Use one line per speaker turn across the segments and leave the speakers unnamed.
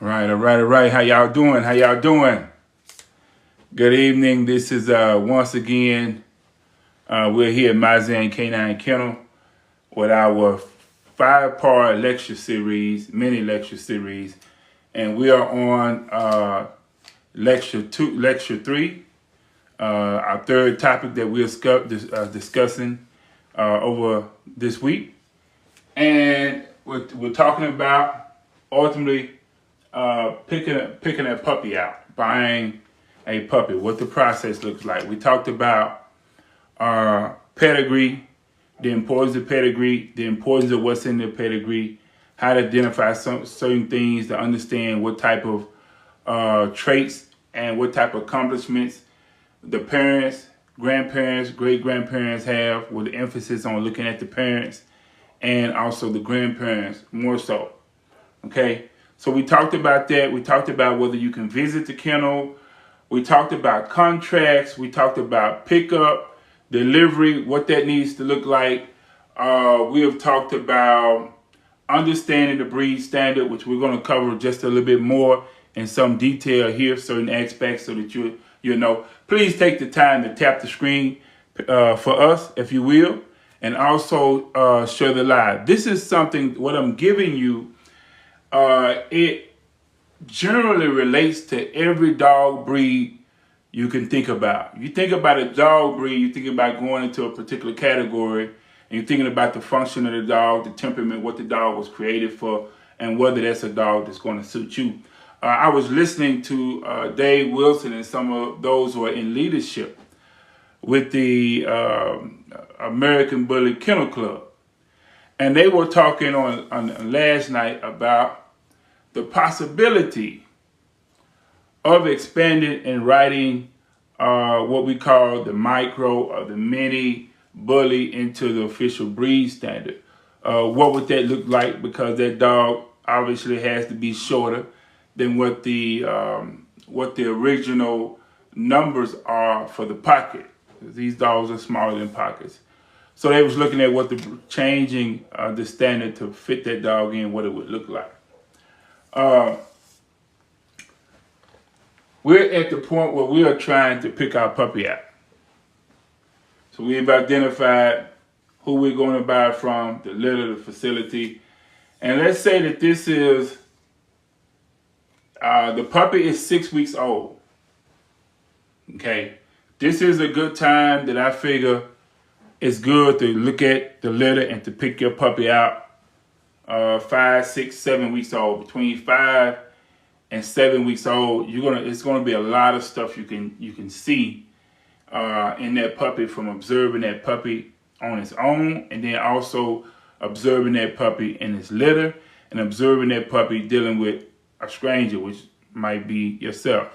All right. How y'all doing? How y'all doing? Good evening. This is once again we're here at Mazan K9 Kennel with our 5-part lecture series, mini lecture series, and we are on lecture 3, our third topic that we're discussing over this week, and we're talking about ultimately picking a puppy out, buying a puppy, what the process looks like. We talked about pedigree, the importance of pedigree, the importance of what's in the pedigree, how to identify certain things, to understand what type of traits and what type of accomplishments the parents, grandparents, great-grandparents have, with the emphasis on looking at the parents and also the grandparents more so. Okay, so we talked about that. We talked about whether you can visit the kennel. We talked about contracts. We talked about pickup, delivery, what that needs to look like. We have talked about understanding the breed standard, which we're going to cover just a little bit more in some detail here, certain aspects, so that you know. Please take the time to tap the screen for us, if you will, and also share the live. This is something, what I'm giving you, it generally relates to every dog breed you can think about. You think about a dog breed, you think about going into a particular category, and you're thinking about the function of the dog, the temperament, what the dog was created for, and whether that's a dog that's going to suit you. I was listening to Dave Wilson and some of those who are in leadership with the American Bully Kennel Club. And they were talking on last night about the possibility of expanding and writing what we call the micro or the mini bully into the official breed standard. What would that look like? Because that dog obviously has to be shorter than what the original numbers are for the pocket. These dogs are smaller than pockets. So they was looking at what changing the standard to fit that dog in, what it would look like. We're at the point where we are trying to pick our puppy out. So we've identified who we're going to buy from, the litter, the facility. And let's say that this is, the puppy is 6 weeks old. Okay. This is a good time that I figure it's good to look at the litter and to pick your puppy out 5, 6, 7 weeks old. Between 5 and 7 weeks old, it's gonna be a lot of stuff you can see in that puppy, from observing that puppy on its own, and then also observing that puppy in its litter, and observing that puppy dealing with a stranger, which might be yourself.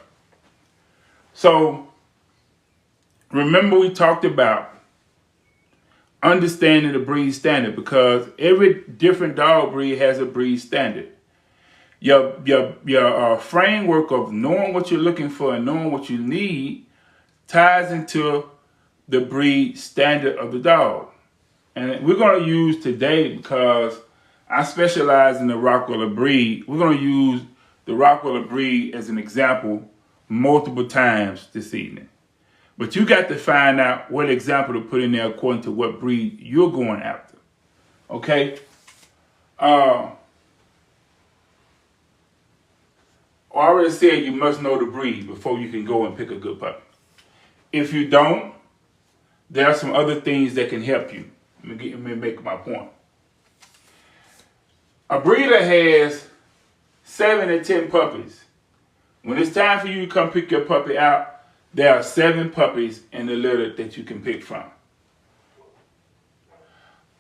So remember, we talked about understanding the breed standard, because every different dog breed has a breed standard. Your framework of knowing what you're looking for and knowing what you need ties into the breed standard of the dog. And we're going to use today, because I specialize in the Rottweiler breed, we're going to use the Rottweiler breed as an example multiple times this evening. But you got to find out what example to put in there according to what breed you're going after. Okay? I already said you must know the breed before you can go and pick a good puppy. If you don't, there are some other things that can help you. Let me make my point. A breeder has 7 to 10 puppies. When it's time for you to come pick your puppy out, there are 7 puppies in the litter that you can pick from.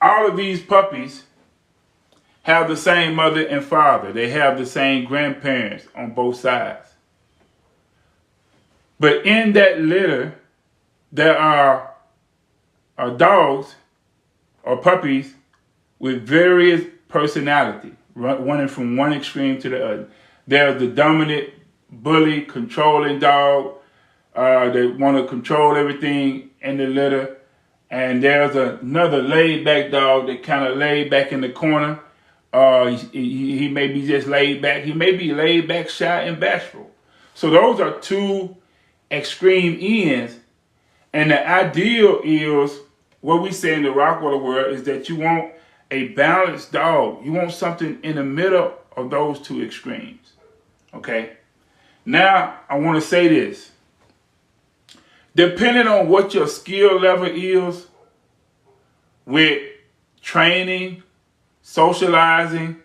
All of these puppies have the same mother and father. They have the same grandparents on both sides. But in that litter, there are dogs or puppies with various personality, running from one extreme to the other. There's the dominant, bully, controlling dog. They want to control everything in the litter. And there's another laid-back dog that kind of laid back in the corner. He may be just laid back. He may be laid back, shy, and bashful. So those are two extreme ends. And the ideal is, what we say in the Rottweiler world is that you want a balanced dog. You want something in the middle of those two extremes. Okay? Now, I want to say this. Depending on what your skill level is with training, socializing,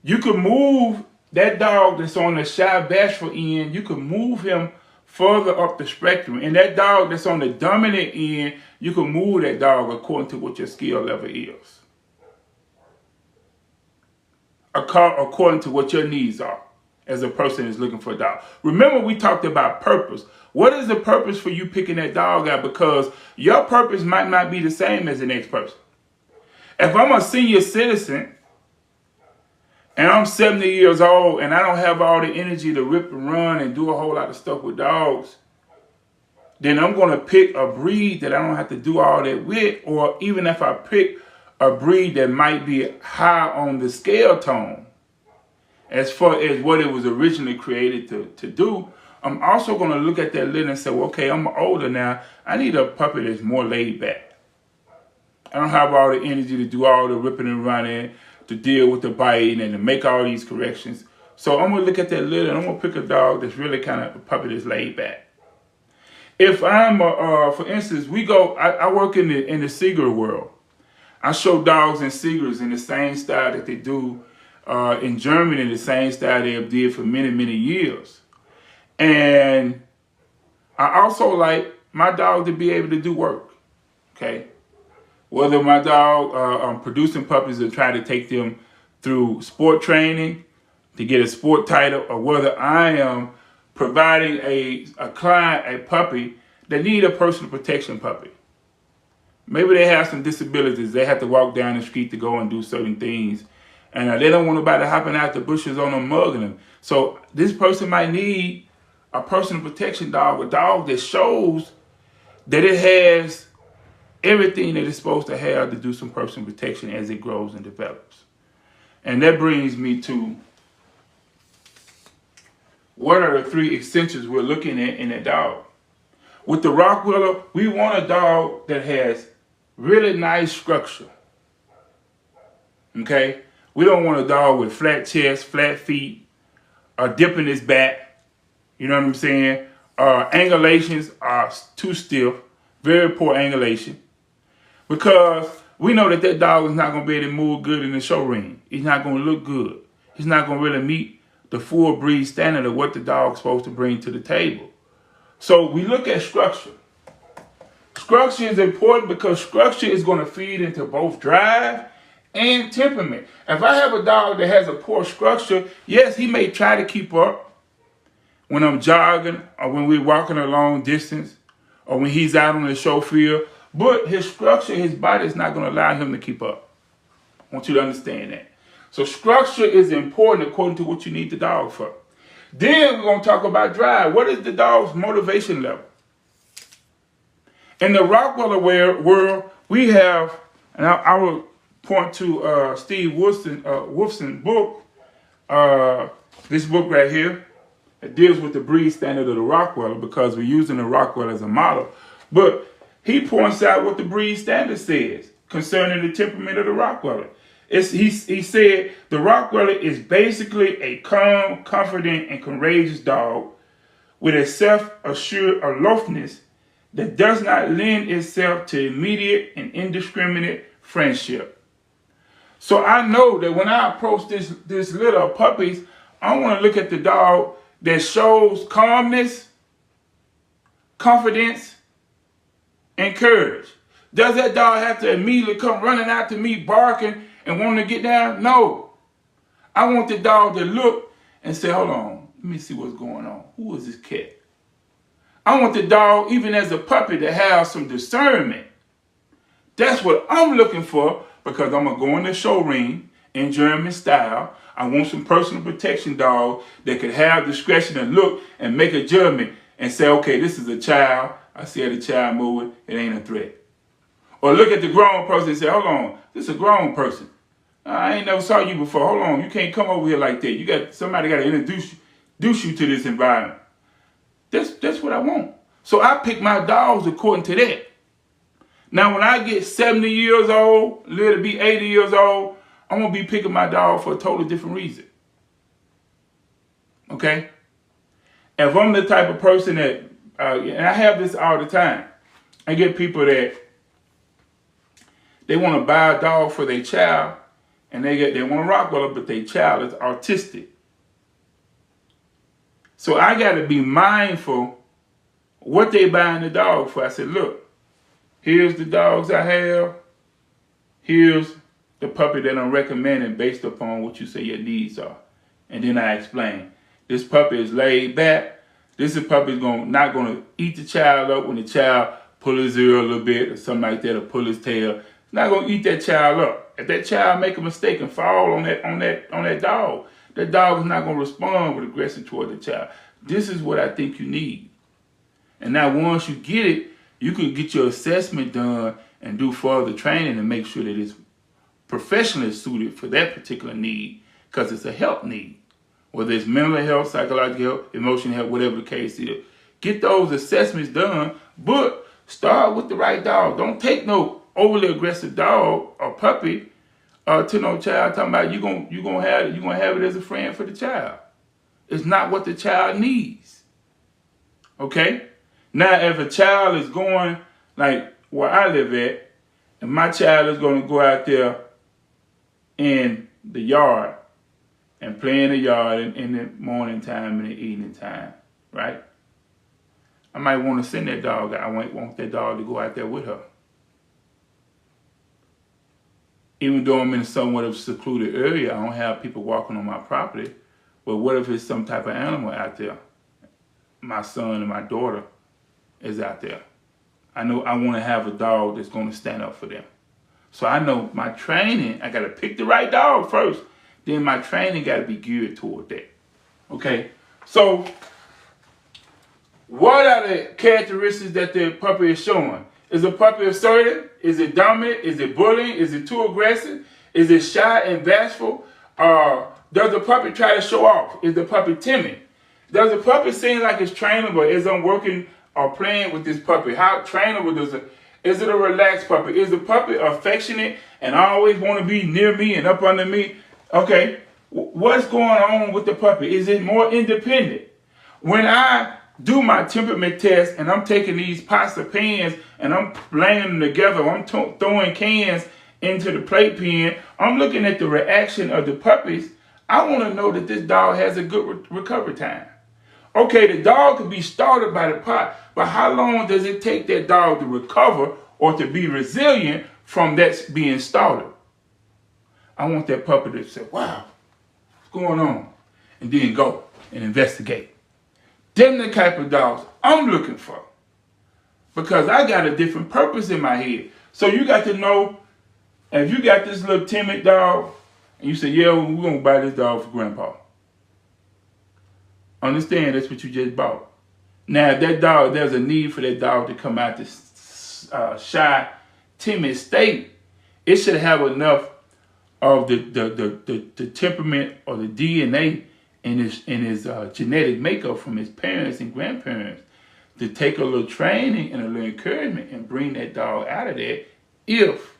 you can move that dog that's on the shy, bashful end, you can move him further up the spectrum. And that dog that's on the dominant end, you can move that dog according to what your skill level is. According to what your needs are as a person is looking for a dog. Remember, we talked about purpose. What is the purpose for you picking that dog out? Because your purpose might not be the same as the next person. If I'm a senior citizen and I'm 70 years old and I don't have all the energy to rip and run and do a whole lot of stuff with dogs, then I'm going to pick a breed that I don't have to do all that with. Or even if I pick a breed that might be high on the scale tone as far as what it was originally created to do, I'm also going to look at that litter and say, well, okay, I'm older now. I need a puppy that's more laid back. I don't have all the energy to do all the ripping and running, to deal with the biting and to make all these corrections. So I'm going to look at that litter and I'm going to pick a dog that's really kind of a puppy that's laid back. If I'm, for instance, I work in the Seeger world. I show dogs and Seegers in the same style that they do in Germany, the same style they have did for many, many years. And I also like my dog to be able to do work, okay? Whether my dog, I'm producing puppies and try to take them through sport training to get a sport title, or whether I am providing a client a puppy that need a personal protection puppy. Maybe they have some disabilities. They have to walk down the street to go and do certain things. And they don't want nobody hopping out the bushes on them, mugging them. So this person might need a personal protection dog, a dog that shows that it has everything that it's supposed to have to do some personal protection as it grows and develops. And that brings me to, what are the three essentials we're looking at in a dog? With the Rottweiler, we want a dog that has really nice structure. Okay? We don't want a dog with flat chest, flat feet, or dip in his back. You know what I'm saying? Angulations are too stiff. Very poor angulation. Because we know that dog is not going to be able to move good in the show ring. He's not going to look good. He's not going to really meet the full breed standard of what the dog's supposed to bring to the table. So we look at structure. Structure is important because structure is going to feed into both drive and temperament. If I have a dog that has a poor structure, yes, he may try to keep up when I'm jogging or when we're walking a long distance or when he's out on the show field. But his structure, his body is not going to allow him to keep up. I want you to understand that. So structure is important according to what you need the dog for. Then we're going to talk about drive. What is the dog's motivation level? In the Rottweiler world, we have, and I will point to Steve Wolfson's book, this book right here. It deals with the breed standard of the Rottweiler because we're using the Rottweiler as a model. But he points out what the breed standard says concerning the temperament of the Rottweiler. He said the Rottweiler is basically a calm, confident, and courageous dog with a self-assured aloofness that does not lend itself to immediate and indiscriminate friendship. So I know that when I approach this litter of puppies, I want to look at the dog that shows calmness, confidence, and courage. Does that dog have to immediately come running out to me barking and wanting to get down? No. I want the dog to look and say, hold on, let me see what's going on. Who is this cat? I want the dog, even as a puppy, to have some discernment. That's what I'm looking for because I'm going to go in the show ring in German style. I want some personal protection dog that could have discretion and look and make a judgment and say, okay, this is a child. I see the child moving. It ain't a threat. Or look at the grown person and say, hold on, this is a grown person. I ain't never saw you before. Hold on, you can't come over here like that. You got somebody got to introduce you to this environment. That's what I want. So I pick my dogs according to that. Now, when I get 70 years old, little be 80 years old, I'm gonna be picking my dog for a totally different reason. Okay? If I'm the type of person that, and I have this all the time, I get people that they want to buy a dog for their child, and they want to rock with it, but their child is autistic. So I got to be mindful what they buying the dog for. I said, look, here's the dogs I have. Here's the puppy that I'm recommending based upon what you say your needs are. And then I explain. This puppy is laid back. This puppy is not going to eat the child up when the child pull his ear a little bit or something like that, or pull his tail. It's not going to eat that child up. If that child make a mistake and fall on that dog is not going to respond with aggression toward the child. This is what I think you need. And now once you get it, you can get your assessment done and do further training and make sure that it's professionally suited for that particular need, because it's a health need. Whether it's mental health, psychological health, emotional health, whatever the case is. Get those assessments done, but start with the right dog. Don't take no overly aggressive dog or puppy to no child talking about you gonna have it as a friend for the child. It's not what the child needs. Okay? Now if a child is going like where I live at, and my child is gonna go out there in the yard and play in the yard in the morning time and the evening time, right? I might want to send that dog out. I might want that dog to go out there with her. Even though I'm in somewhat of a secluded area, I don't have people walking on my property. But what if it's some type of animal out there? My son and my daughter is out there. I know I want to have a dog that's going to stand up for them. So I know my training, I got to pick the right dog first. Then my training got to be geared toward that. Okay? So what are the characteristics that the puppy is showing? Is the puppy assertive? Is it dominant? Is it bullying? Is it too aggressive? Is it shy and bashful? Does the puppy try to show off? Is the puppy timid? Does the puppy seem like it's trainable? Is I'm working or playing with this puppy? How trainable is it a relaxed puppy? Is the puppy affectionate and always want to be near me and up under me? Okay, what's going on with the puppy? Is it more independent? When I do my temperament test and I'm taking these pots of pans and I'm laying them together, I'm throwing cans into the playpen, I'm looking at the reaction of the puppies. I want to know that this dog has a good recovery time. Okay, the dog could be started by the pot, but how long does it take that dog to recover or to be resilient from that being started? I want that puppy to say, wow, what's going on? And then go and investigate. Them the type of dogs I'm looking for. Because I got a different purpose in my head. So you got to know, if you got this little timid dog, and you say, yeah, we're going to buy this dog for grandpa. Understand that's what you just bought. Now, if that dog, there's a need for that dog to come out this shy, timid state, it should have enough of the temperament or the DNA in his genetic makeup from his parents and grandparents to take a little training and a little encouragement and bring that dog out of there if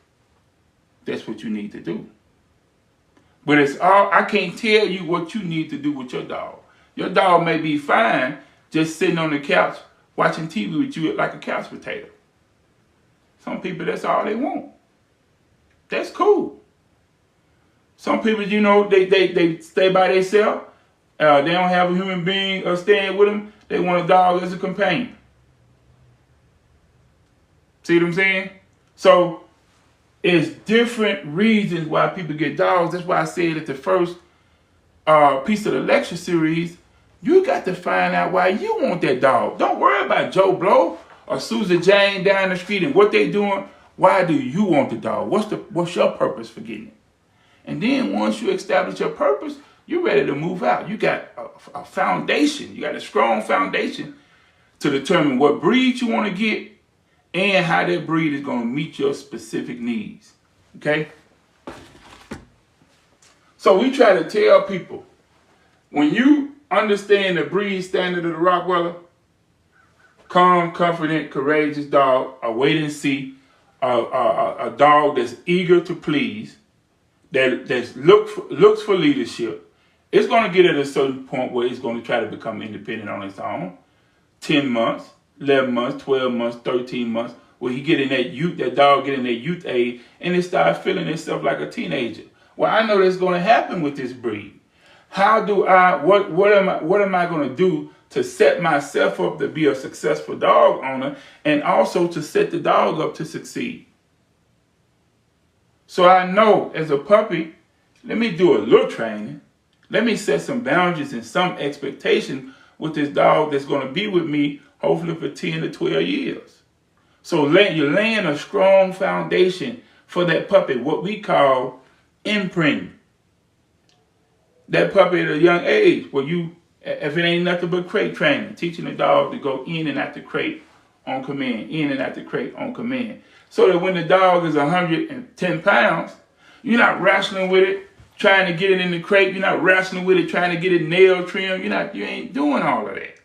that's what you need to do. But it's all, I can't tell you what you need to do with your dog. Your dog may be fine just sitting on the couch watching TV with you like a couch potato. Some people, that's all they want. That's cool. Some people, you know, they stay by themselves. They don't have a human being staying with them. They want a dog as a companion. See what I'm saying? So it's different reasons why people get dogs. That's why I said at the first piece of the lecture series, you got to find out why you want that dog. Don't worry about Joe Blow or Susan Jane down the street and what they doing. Why do you want the dog? What's your purpose for getting it? And then once you establish your purpose, you're ready to move out. You got a foundation. You got a strong foundation to determine what breed you want to get and how that breed is going to meet your specific needs. Okay? So we try to tell people, when you understand the breed standard of the Rottweiler, calm, confident, courageous dog, a wait and see, a dog that's eager to please, that looks for leadership, it's going to get at a certain point where it's going to try to become independent on its own. 10 months, 11 months, 12 months, 13 months, where he get in that dog get in that youth age, and it start feeling itself like a teenager. Well, I know that's going to happen with this breed. How do what am I going to do to set myself up to be a successful dog owner, and also to set the dog up to succeed? So I know as a puppy, let me do a little training. Let me set some boundaries and some expectation with this dog that's going to be with me, hopefully for 10 to 12 years. So you're laying a strong foundation for that puppy, what we call imprinting. That puppy at a young age, where if it ain't nothing but crate training, teaching the dog to go in and out the crate on command, in and out the crate on command. So that when the dog is 110 pounds, you're not wrestling with it, trying to get it in the crate. You're not wrestling with it, trying to get it nail trimmed. You ain't doing all of that.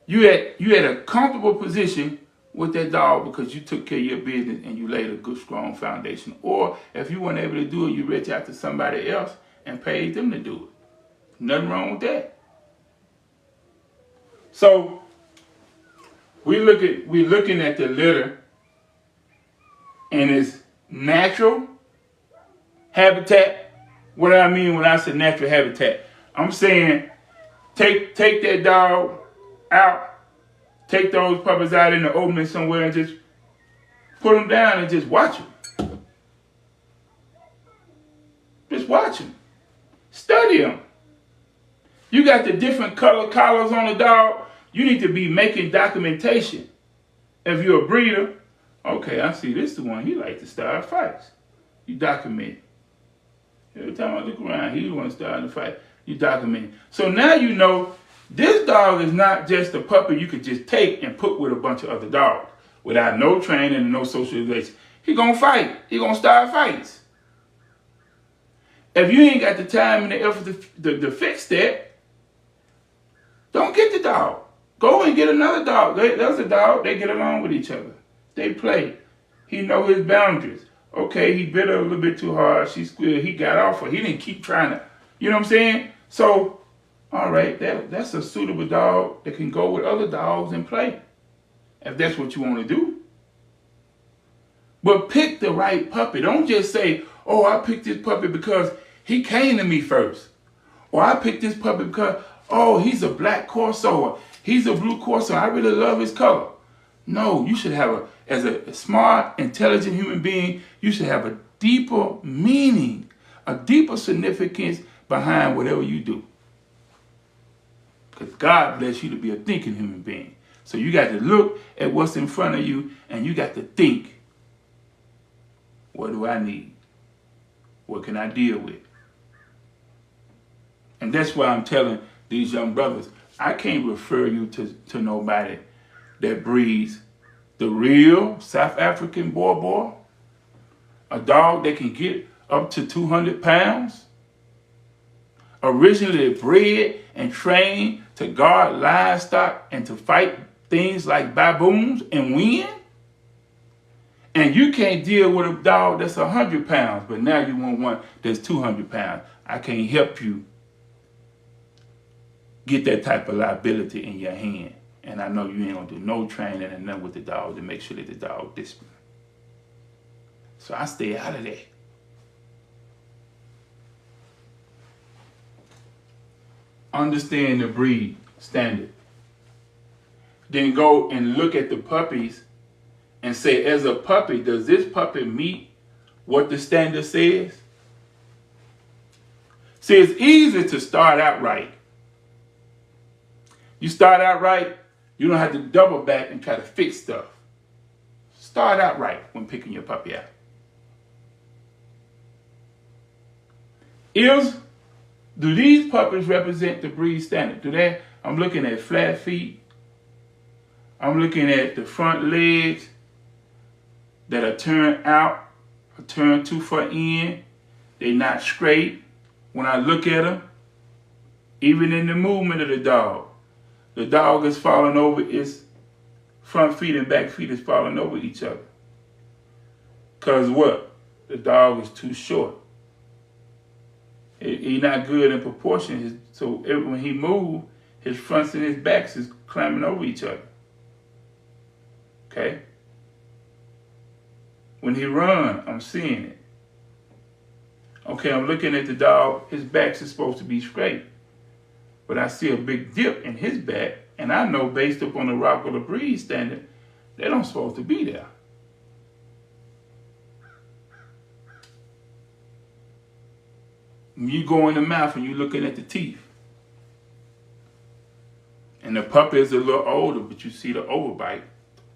You at a comfortable position with that dog because you took care of your business and you laid a good, strong foundation. Or if you weren't able to do it, you reach out to somebody else and paid them to do it. Nothing wrong with that. So we're looking at the litter and its natural habitat. What do I mean when I say natural habitat? I'm saying take that dog out, take those puppies out in the open somewhere and just put them down and just watch them. Just watch them. Study them. You got the different color collars on the dog. You need to be making documentation. If you're a breeder, okay, I see this the one. He likes to start fights. You document it. Every time I look around, he's the one starting to fight. You document it. So now you know this dog is not just a puppy you could just take and put with a bunch of other dogs without no training and no socialization. He gonna fight. He gonna start fights. If you ain't got the time and the effort to fix that, don't get the dog. Go and get another dog. There's a dog. They get along with each other. They play. He know his boundaries. Okay, he bit her a little bit too hard. She squealed. He got off her. He didn't keep trying to. You know what I'm saying? So, all right, that's a suitable dog that can go with other dogs and play, if that's what you want to do. But pick the right puppy. Don't just say, oh, I picked this puppy because he came to me first. Or I picked this puppy because, oh, he's a black Corso. He's a blue Corso. I really love his color. No, you should have as a smart, intelligent human being, you should have a deeper meaning, a deeper significance behind whatever you do. Because God bless you to be a thinking human being. So you got to look at what's in front of you and you got to think, what do I need? What can I deal with? And that's why I'm telling these young brothers, I can't refer you to nobody that breeds the real South African boy, a dog that can get up to 200 pounds, originally bred and trained to guard livestock and to fight things like baboons and win. And you can't deal with a dog that's 100 pounds, but now you want one that's 200 pounds. I can't help you get that type of liability in your hand. And I know you ain't gonna do no training and nothing with the dog to make sure that the dog disciplined. So I stay out of that. Understand the breed standard. Then go and look at the puppies and say, as a puppy, does this puppy meet what the standard says? See, it's easy to start out right. You start out right, you don't have to double back and try to fix stuff. Start out right when picking your puppy out. Do these puppies represent the breed standard? I'm looking at flat feet. I'm looking at the front legs that are turned out, or turned too far in. They're not straight. When I look at them, even in the movement of the dog is falling over. Its front feet and back feet is falling over each other. Because what? The dog is too short. He's not good in proportion. So when he moves, his fronts and his backs is climbing over each other. Okay? When he runs, I'm seeing it. Okay, I'm looking at the dog. His back is supposed to be straight. But I see a big dip in his back, and I know based upon the Rockwell breed standard, they don't supposed to be there. When you go in the mouth and you're looking at the teeth, and the puppy is a little older, but you see the overbite,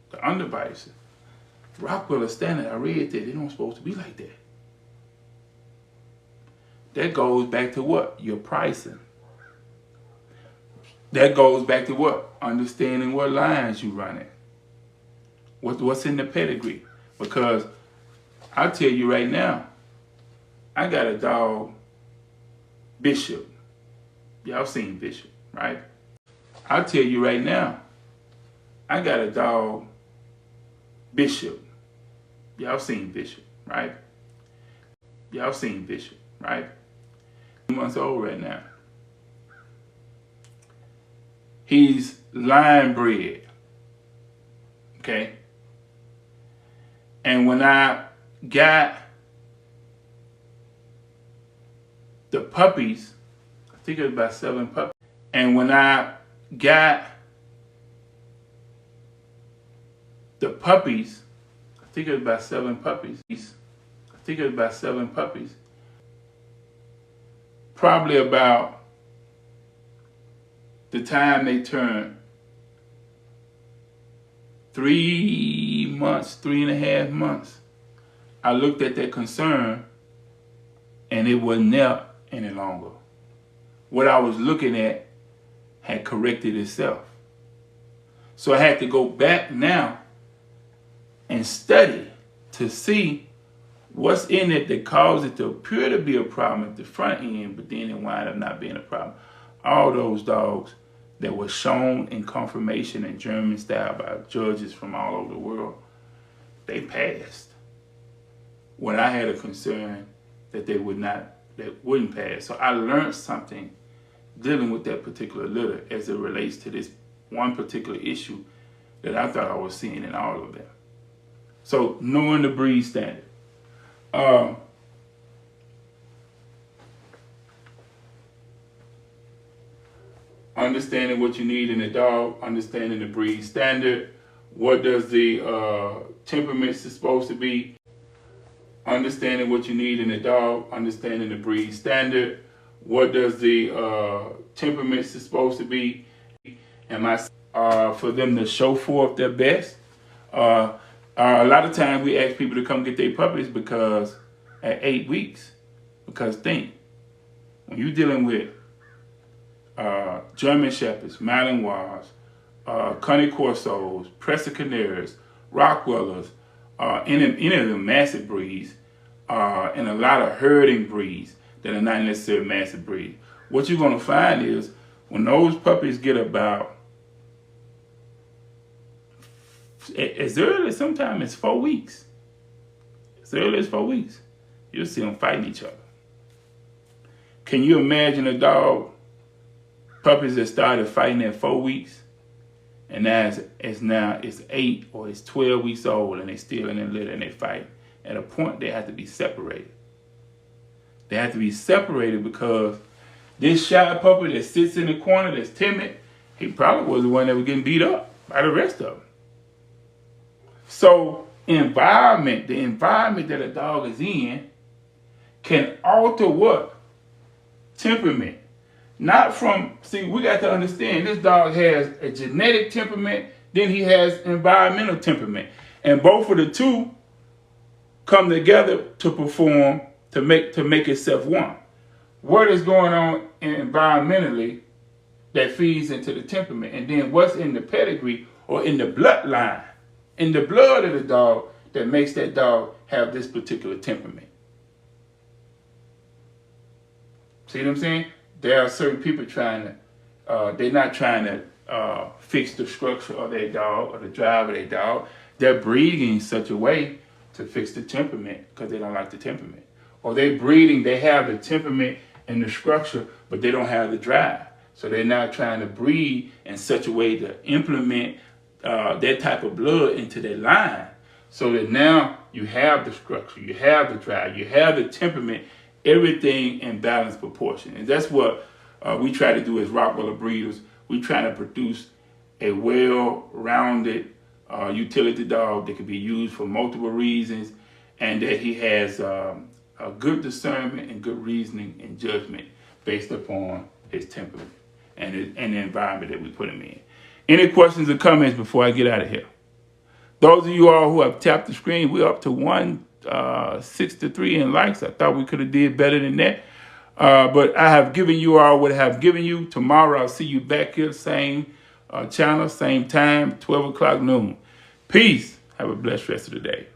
the underbite. Rockwell standard, I read that they don't supposed to be like that. That goes back to what? Your pricing. That goes back to what? Understanding what lines you running. What's in the pedigree. Because I'll tell you right now, I got a dog, Bishop. Y'all seen Bishop, right? I'll tell you right now, I got a dog, Bishop. Y'all seen Bishop, right? Y'all seen Bishop, right? 2 months old right now. He's line bred. Okay? And when I got the puppies, I think it was about 7 puppies. And when I got the puppies, I think it was about 7 puppies. I think it was about 7 puppies. Probably about the time they turned 3 months, 3.5 months, I looked at that concern and it wasn't there any longer. What I was looking at had corrected itself. So I had to go back now and study to see what's in it that caused it to appear to be a problem at the front end, but then it wound up not being a problem. All those dogs that were shown in confirmation in German style by judges from all over the world, they passed. When I had a concern that they wouldn't pass. So I learned something dealing with that particular litter as it relates to this one particular issue that I thought I was seeing in all of them. So knowing the breed standard. Understanding what you need in a dog, understanding the breed standard. What does the temperament is supposed to be? Understanding what you need in a dog, understanding the breed standard. What does the temperament is supposed to be? For them to show forth their best. A lot of times we ask people to come get their puppies because at 8 weeks. Because think, when you're dealing with German Shepherds, Malinois, Cane Corsos, Presa Canaries, Rockwellers, any of the massive breeds, and a lot of herding breeds that are not necessarily massive breeds. What you're going to find is when those puppies get about as early as sometimes it's 4 weeks. As early as 4 weeks, you'll see them fighting each other. Can you imagine a dog, puppies that started fighting at 4 weeks, and now it's 8 or it's 12 weeks old and they still in the litter and they fight? At a point, they have to be separated. They have to be separated because this shy puppy that sits in the corner that's timid, he probably was the one that was getting beat up by the rest of them. So the environment that a dog is in can alter what? Temperament. Not from, see, we got to understand this dog has a genetic temperament, then he has environmental temperament. And both of the two come together to perform, to make itself one. What is going on environmentally that feeds into the temperament? And then what's in the pedigree or in the bloodline, in the blood of the dog that makes that dog have this particular temperament? See what I'm saying? There are certain people they're not trying to fix the structure of their dog or the drive of their dog. They're breeding in such a way to fix the temperament because they don't like the temperament. Or they have the temperament and the structure, but they don't have the drive. So they're not trying to breed in such a way to implement that type of blood into their line. So that now you have the structure, you have the drive, you have the temperament, everything in balanced proportion. And that's what we try to do as Rottweiler breeders. We try to produce a well-rounded utility dog that can be used for multiple reasons, and that he has a good discernment and good reasoning and judgment based upon his temperament and the environment that we put him in. Any questions or comments before I get out of here? Those of you all who have tapped the screen, we're up to 163 in likes. I thought we could have did better than that. But I have given you all what I have given you. Tomorrow I'll see you back here, same channel, same time, 12 o'clock noon. Peace. Have a blessed rest of the day.